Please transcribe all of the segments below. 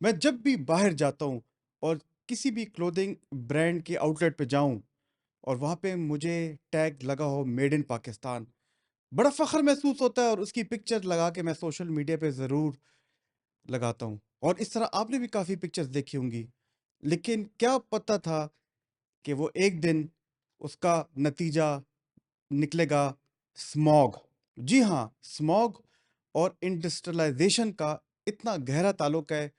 मैं जब भी बाहर जाता हूँ और किसी भी क्लोथिंग ब्रांड के आउटलेट पे जाऊँ और वहाँ पे मुझे टैग लगा हो मेड इन पाकिस्तान, बड़ा फ़ख्र महसूस होता है और उसकी पिक्चर लगा के मैं सोशल मीडिया पे ज़रूर लगाता हूँ। और इस तरह आपने भी काफ़ी पिक्चर्स देखी होंगी। लेकिन क्या पता था कि वो एक दिन उसका नतीजा निकलेगा स्मॉग। जी हाँ, स्मॉग और इंडस्ट्रियलाइज़ेशन का इतना गहरा ताल्लुक है,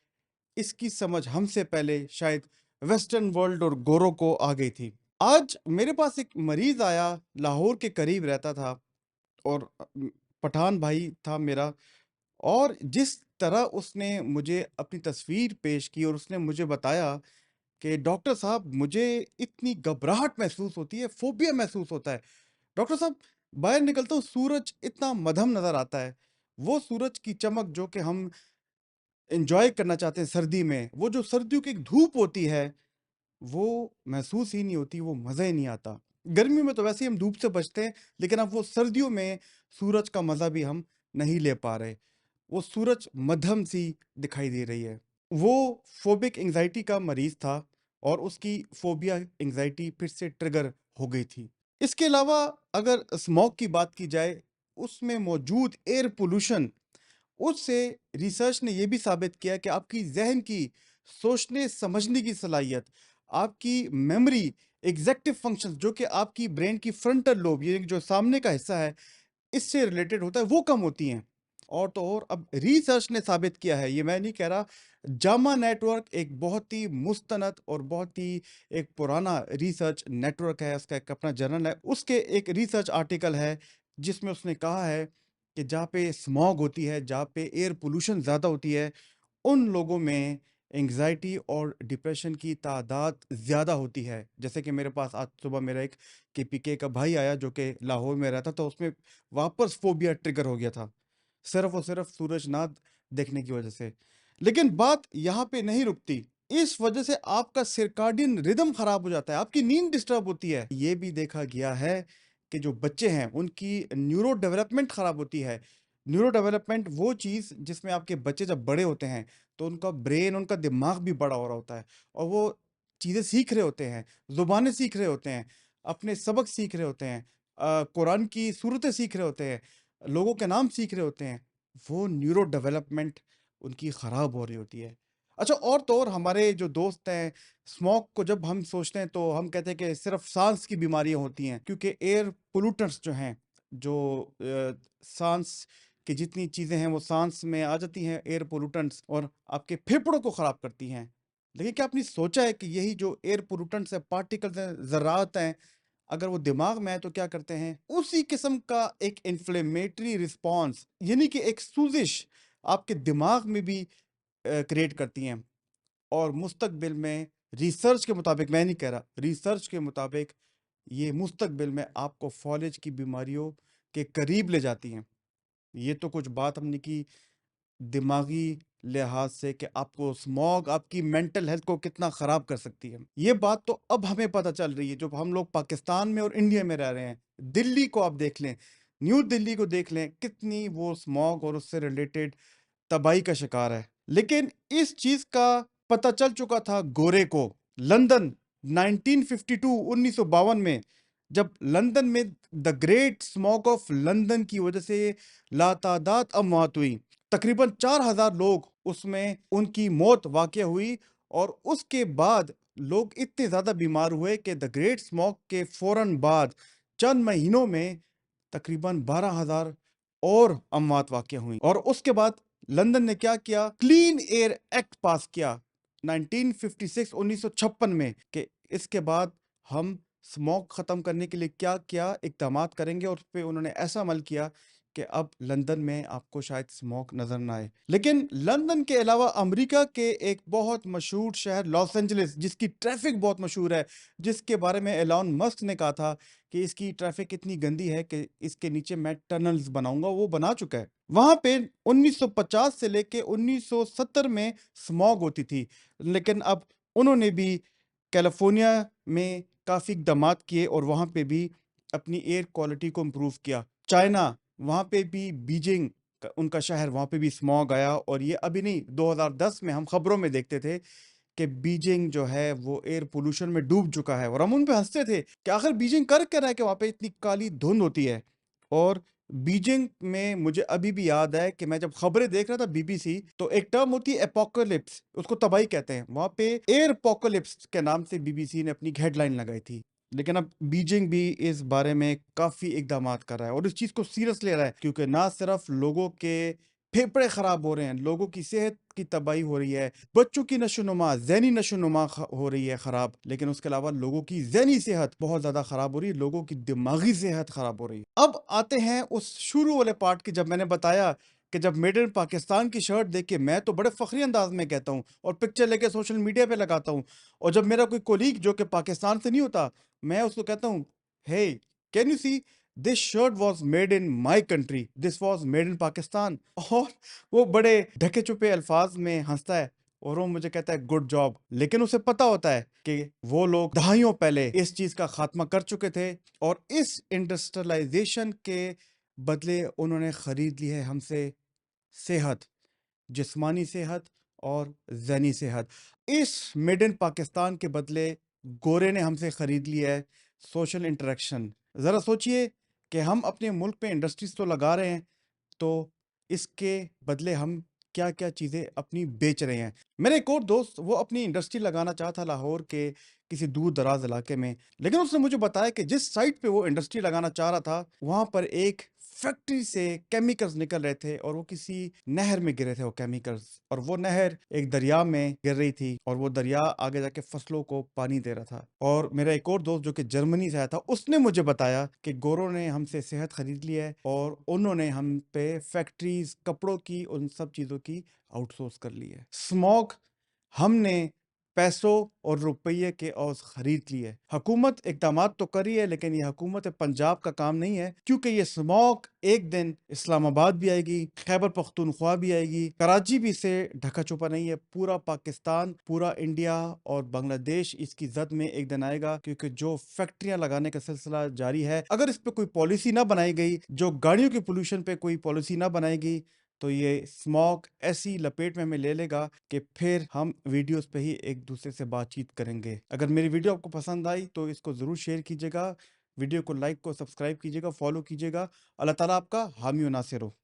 इसकी समझ हमसे पहले शायद वेस्टर्न वर्ल्ड और गोरों को आ गई थी। आज मेरे पास एक मरीज आया, लाहौर के करीब रहता था और पठान भाई था मेरा। और जिस तरह उसने मुझे अपनी तस्वीर पेश की और उसने मुझे बताया कि डॉक्टर साहब मुझे इतनी घबराहट महसूस होती है, फोबिया महसूस होता है। डॉक्टर साहब, बाहर निकलता हूँ, सूरज इतना मधम नजर आता है। वो सूरज की चमक जो कि हम एंजॉय करना चाहते हैं सर्दी में, वो जो सर्दियों की एक धूप होती है, वो महसूस ही नहीं होती, वो मज़ा ही नहीं आता। गर्मी में तो वैसे ही हम धूप से बचते हैं, लेकिन अब वो सर्दियों में सूरज का मज़ा भी हम नहीं ले पा रहे। वो सूरज मध्यम सी दिखाई दे रही है। वो फोबिक एंजाइटी का मरीज था और उसकी फोबिया एंजाइटी फिर से ट्रिगर हो गई थी। इसके अलावा अगर स्मॉग की बात की जाए, उसमें मौजूद एयर पोल्यूशन, उससे रिसर्च ने यह भी साबित किया कि आपकी जहन की सोचने समझने की सलाहियत, आपकी मेमोरी, एग्जेक्टिव फंक्शंस जो कि आपकी ब्रेन की फ्रंटल लोब, ये जो सामने का हिस्सा है, इससे रिलेटेड होता है, वो कम होती हैं। और तो और अब रिसर्च ने साबित किया है, ये मैं नहीं कह रहा, जामा नेटवर्क एक बहुत ही मुस्तनद और बहुत ही एक पुराना रिसर्च नेटवर्क है, उसका एक अपना जर्नल है, उसके एक रिसर्च आर्टिकल है जिसमें उसने कहा है कि जहाँ पे स्मॉग होती है, जहाँ पे एयर पोल्यूशन ज़्यादा होती है, उन लोगों में एंग्जायटी और डिप्रेशन की तादाद ज़्यादा होती है। जैसे कि मेरे पास आज सुबह मेरा एक केपीके का भाई आया जो कि लाहौर में रहता था, उसमें वापस फोबिया ट्रिगर हो गया था, सिर्फ और सिर्फ सूरज ना देखने की वजह से। लेकिन बात यहाँ पे नहीं रुकती। इस वजह से आपका सर्काडियन रिदम खराब हो जाता है, आपकी नींद डिस्टर्ब होती है। ये भी देखा गया है कि जो बच्चे हैं उनकी न्यूरो डेवलपमेंट खराब होती है। न्यूरो डेवलपमेंट वो चीज़ जिसमें आपके बच्चे जब बड़े होते हैं तो उनका ब्रेन, उनका दिमाग भी बड़ा हो रहा होता है और वो चीज़ें सीख रहे होते हैं, ज़ुबानें सीख रहे होते हैं, अपने सबक सीख रहे होते हैं, कुरान की सूरतें सीख रहे होते हैं, लोगों के नाम सीख रहे होते हैं। वो न्यूरो डेवलपमेंट उनकी ख़राब हो रही होती है। अच्छा, और तो और हमारे जो दोस्त हैं, स्मोक को जब हम सोचते हैं तो हम कहते हैं कि सिर्फ सांस की बीमारियां होती हैं, क्योंकि एयर पोल्यूटेंट्स जो हैं, जो सांस की जितनी चीज़ें हैं वो सांस में आ जाती हैं, एयर पोल्यूटेंट्स, और आपके फेफड़ों को ख़राब करती हैं। लेकिन क्या आपने सोचा है कि यही जो एयर पोल्यूटेंट्स है, पार्टिकल्स हैं, ज़रात हैं, अगर वो दिमाग में है तो क्या करते हैं, उसी किस्म का एक इन्फ्लेमेटरी रिस्पॉन्स, यानी कि एक सूजिश आपके दिमाग में भी क्रिएट करती हैं। और मुस्तकबिल में, रिसर्च के मुताबिक, मैं नहीं कह रहा, रिसर्च के मुताबिक ये मुस्तकबिल में आपको फॉलेज की बीमारियों के करीब ले जाती हैं। ये तो कुछ बात हमने की दिमागी लिहाज से कि आपको स्मॉग आपकी मेंटल हेल्थ को कितना ख़राब कर सकती है। ये बात तो अब हमें पता चल रही है, जो हम लोग पाकिस्तान में और इंडिया में रह रहे हैं। दिल्ली को आप देख लें, न्यू दिल्ली को देख लें, कितनी वो स्मॉग और उससे रिलेटेड तबाही का शिकार है। लेकिन इस चीज़ का पता चल चुका था गोरे को लंदन 1952 1952 में, जब लंदन में the great smog of London की वजह से लातादाद अमवात हुई। तकरीबन 4000 लोग उसमें उनकी मौत वाक़या हुई। और उसके बाद लोग इतने ज़्यादा बीमार हुए कि द ग्रेट स्मॉग के फ़ौरन बाद चंद महीनों में तकरीबन 12,000 और अमवात वाक़या हुई। और उसके बाद लंदन ने क्या किया, क्लीन एयर एक्ट पास किया 1956 1956 में, कि इसके बाद हम स्मॉग ख़त्म करने के लिए क्या-क्या इक़दामात करेंगे, और उस पे उन्होंने ऐसा अमल किया कि अब लंदन में आपको शायद स्मॉग नज़र ना आए। लेकिन लंदन के अलावा अमेरिका के एक बहुत मशहूर शहर लॉस एंजेलिस, जिसकी ट्रैफ़िक बहुत मशहूर है, जिसके बारे में एलन मस्क ने कहा था कि इसकी ट्रैफ़िक इतनी गंदी है कि इसके नीचे मैं टनल्स बनाऊँगा, वो बना चुका है। वहाँ पे 1950 से लेके 1970 में स्मॉग होती थी, लेकिन अब उन्होंने भी कैलिफ़ोर्निया में काफ़ी इक़दामात किए और वहाँ पे भी अपनी एयर क्वालिटी को इम्प्रूव किया। चाइना, वहाँ पे भी बीजिंग, उनका शहर, वहाँ पे भी स्मॉग आया। और ये अभी नहीं, 2010 में हम खबरों में देखते थे कि बीजिंग जो है वो एयर पोल्यूशन में डूब चुका है, और हम उन पे हंसते थे कि आखिर बीजिंग कर क्या रहा है कि वहाँ पे इतनी काली धुंध होती है। और बीजिंग में मुझे अभी भी याद है कि मैं जब खबरें देख रहा था बीबीसी, तो एक टर्म होती है एपोकलिप्स, उसको तबाही कहते हैं। वहाँ पे एयर पोकोलिप्स के नाम से बीबीसी ने अपनी हेडलाइन लगाई थी। लेकिन अब बीजिंग भी इस बारे में काफी इकदामात कर रहा है और इस चीज को सीरियस ले रहा है, क्योंकि ना सिर्फ लोगों के फेफड़े खराब हो रहे हैं, लोगों की सेहत की तबाही हो रही है, बच्चों की नशोनुमा, ज़हनी नशोनुमा हो रही है खराब, लेकिन उसके अलावा लोगों की ज़हनी सेहत बहुत ज़्यादा खराब हो रही है, लोगों की दिमागी सेहत खराब हो रही है। अब आते हैं उस शुरू वाले पार्ट की, जब मैंने बताया कि जब मेड इन पाकिस्तान की शर्ट देख के मैं तो बड़े फखरी अंदाज में कहता हूँ और पिक्चर लेके सोशल मीडिया पे लगाता हूँ, और जब मेरा कोई कोलीग जो कि पाकिस्तान से नहीं होता, मैं उसको कहता हूँ, hey, can you see, this shirt was made in my country, this was made in Pakistan. और वो बड़े ढके छुपे अल्फाज में हंसता है और वो मुझे कहता है गुड जॉब, लेकिन उसे पता होता है कि वो लोग दहाइयों पहले इस चीज का खात्मा कर चुके थे, और इस इंडस्ट्रियलाइजेशन के बदले उन्होंने खरीद ली है हमसे सेहत, जिस्मानी सेहत और ज़हनी सेहत। इस मेड इन पाकिस्तान के बदले गोरे ने हमसे खरीद लिया है सोशल इंटरेक्शन। ज़रा सोचिए कि हम अपने मुल्क पे इंडस्ट्रीज तो लगा रहे हैं, तो इसके बदले हम क्या-क्या चीज़ें अपनी बेच रहे हैं। मेरा एक और दोस्त, वो अपनी इंडस्ट्री लगाना चाहता लाहौर के किसी दूर-दराज इलाके में, लेकिन उसने मुझे बताया कि जिस साइट पे वो इंडस्ट्री लगाना चाह रहा था, वहाँ पर एक फैक्ट्री से केमिकल्स निकल रहे थे और वो किसी नहर में गिरे थे वो केमिकल्स, और वो नहर एक दरिया में गिर रही थी और वो दरिया आगे जाके फसलों को पानी दे रहा था। और मेरा एक और दोस्त जो कि जर्मनी से आया था, उसने मुझे बताया कि गोरों ने हमसे सेहत खरीद ली है और उन्होंने हम पे फैक्ट्रीज, कपड़ों की, उन सब चीज़ों की आउटसोर्स कर ली है। स्मॉग हमने पैसों और रुपये के औज़ खरीद लिए। हुकूमत इक़दामात तो कर रही है, लेकिन ये हुकूमत पंजाब का काम नहीं है, क्योंकि ये स्मॉग एक दिन इस्लामाबाद भी आएगी, खैबर पख्तूनख्वा भी आएगी, कराची भी इससे ढका छुपा नहीं है। पूरा पाकिस्तान, पूरा इंडिया और बांग्लादेश इसकी जद में एक दिन आएगा, क्योंकि जो फैक्ट्रियां लगाने का सिलसिला जारी है, अगर इस पे कोई पॉलिसी ना बनाई गई, जो गाड़ियों के पोल्यूशन पे कोई पॉलिसी ना बनाएगी, तो ये स्मॉग ऐसी लपेट में हमें ले लेगा कि फिर हम वीडियोस पे ही एक दूसरे से बातचीत करेंगे। अगर मेरी वीडियो आपको पसंद आई तो इसको ज़रूर शेयर कीजिएगा, वीडियो को लाइक को सब्सक्राइब कीजिएगा, फॉलो कीजिएगा। अल्लाह ताला आपका हामी व नासिर हो।